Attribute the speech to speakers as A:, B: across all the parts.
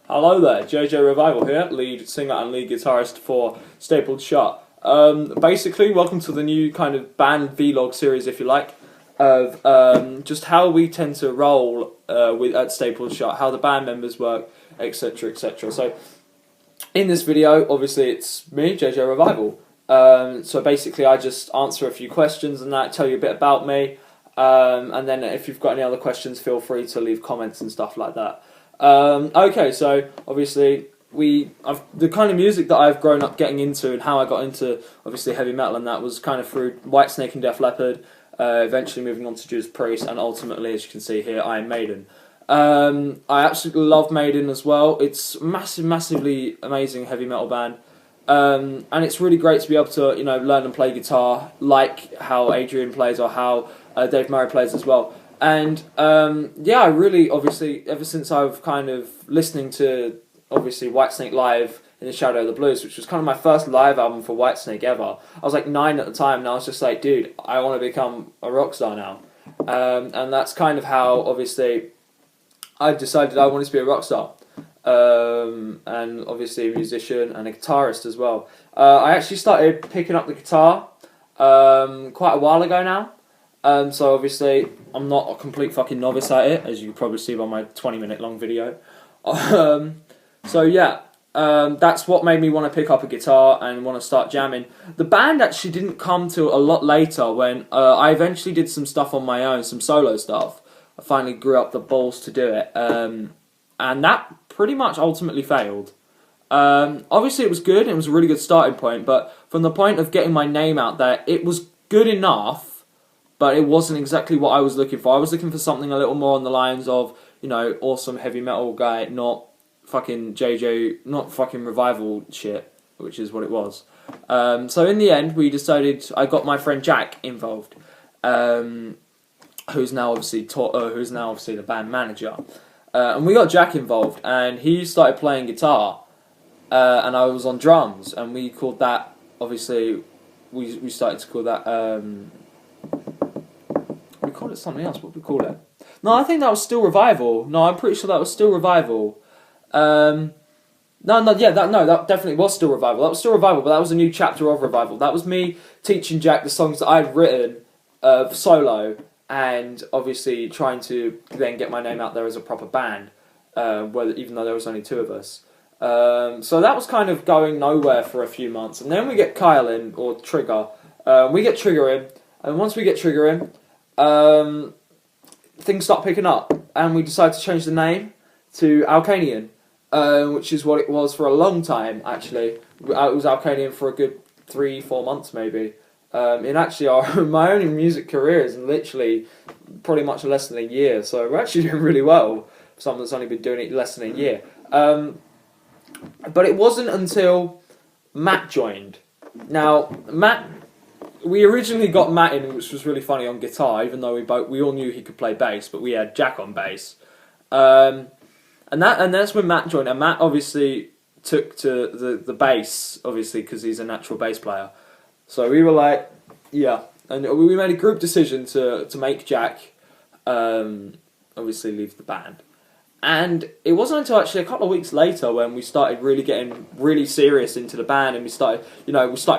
A: Hello there, JJ Revival here, lead singer and lead guitarist for Stapled Shut. Basically, welcome to the new kind of band vlog series, if you like, of just how we tend to roll at Stapled Shut, how the band members work, etc., etc. So, in this video, obviously, it's me, JJ Revival. So basically, I just answer a few questions and that, tell you a bit about me, and then if you've got any other questions, feel free to leave comments and stuff like that. Okay, so obviously the kind of music that I've grown up getting into and how I got into obviously heavy metal and that was kind of through Whitesnake and Def Leppard, eventually moving on to Judas Priest, and ultimately, as you can see here, Iron Maiden. I absolutely love Maiden as well. It's massively amazing heavy metal band. And it's really great to be able to, learn and play guitar like how Adrian plays or how Dave Murray plays as well. And I really, obviously, ever since I've kind of listening to, obviously, Whitesnake live in the Shadow of the Blues, which was kind of my first live album for Whitesnake ever. I was like 9 at the time, and I was just like, dude, I want to become a rock star now. And that's kind of how, obviously, I decided I wanted to be a rock star. And obviously a musician and a guitarist as well. I actually started picking up the guitar quite a while ago now. So obviously I'm not a complete fucking novice at it, as you can probably see by my 20-minute long video. That's what made me want to pick up a guitar and want to start jamming. The band actually didn't come till a lot later when I eventually did some stuff on my own, some solo stuff. I finally grew up the balls to do it. And that pretty much ultimately failed. Obviously it was good, it was a really good starting point, but from the point of getting my name out there, it was good enough, but it wasn't exactly what I was looking for. I was looking for something a little more on the lines of, awesome heavy metal guy, not fucking JJ, not fucking Revival shit, which is what it was. So in the end, I got my friend Jack involved, who's now obviously the band manager. And we got Jack involved, and he started playing guitar, and I was on drums, and we called that, obviously, we started to call that, we called it something else. What did we call it? No, I think that was still Revival. No, I'm pretty sure that was still Revival. That definitely was still Revival. That was still Revival, but that was a new chapter of Revival. That was me teaching Jack the songs that I'd written solo, and obviously trying to then get my name out there as a proper band, even though there was only 2 of us. So that was kind of going nowhere for a few months, and then we get Kyle in, or Trigger. We get Trigger in, and once we get Trigger in, things start picking up, and we decide to change the name to Alkanian, which is what it was for a long time, actually. It was Alkanian for a good 3-4 months, maybe. In actually my only music career is literally pretty much less than a year, so we're actually doing really well for someone that's only been doing it less than a year. But it wasn't until Matt joined. Now, we originally got Matt in, which was really funny, on guitar, even though we all knew he could play bass, but we had Jack on bass. And that's when Matt joined, and Matt obviously took to the bass, obviously, because he's a natural bass player. So we were like, yeah, and we made a group decision to make Jack obviously leave the band. And it wasn't until actually a couple of weeks later when we started really getting really serious into the band, and we started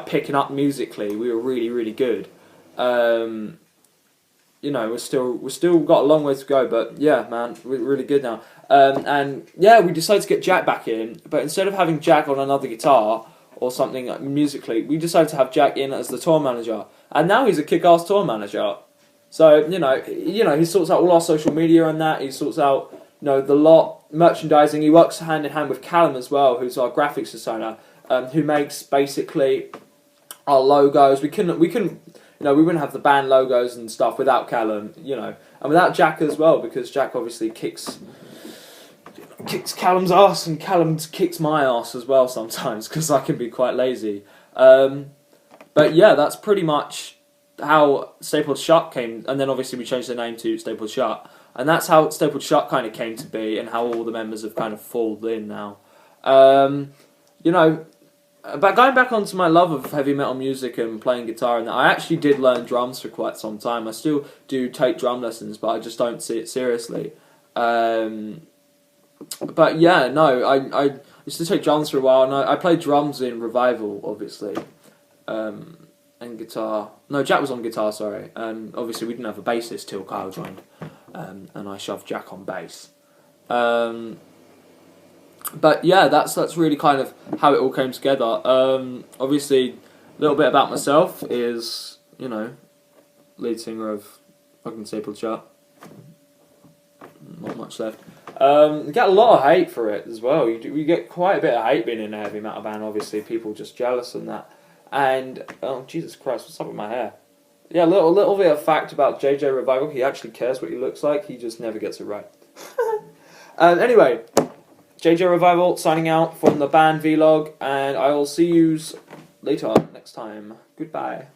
A: picking up musically. We were really, really good. We're still got a long way to go, but yeah, man, we're really good now. We decided to get Jack back in, but instead of having Jack on another guitar or something musically, we decided to have Jack in as the tour manager, and now he's a kick-ass tour manager. So he sorts out all our social media and that. He sorts out the lot, merchandising. He works hand in hand with Callum as well, who's our graphics designer, who makes basically our logos. We wouldn't have the band logos and stuff without Callum, and without Jack as well, because Jack obviously kicks Callum's ass, and Callum kicks my ass as well sometimes, because I can be quite lazy. But yeah, that's pretty much how Stapled Shut came, and then obviously we changed the name to Stapled Shut, and that's how Stapled Shut kind of came to be, and how all the members have kind of fallen in now. But going back onto my love of heavy metal music and playing guitar, and I actually did learn drums for quite some time. I still do take drum lessons, but I just don't see it seriously. But yeah, no, I used to take drums for a while, and I played drums in Revival, obviously, and guitar. No, Jack was on guitar, sorry, and obviously we didn't have a bassist till Kyle joined, and I shoved Jack on bass. But yeah, that's really kind of how it all came together. Obviously, a little bit about myself is, lead singer of fucking Stapled Shut. Not much left. You get a lot of hate for it as well. We get quite a bit of hate being in a heavy metal band. Obviously, people just jealous and that. And oh Jesus Christ, what's up with my hair? Yeah, a little bit of fact about JJ Revival. He actually cares what he looks like. He just never gets it right. Anyway, JJ Revival signing out from the band vlog, and I will see you later next time. Goodbye.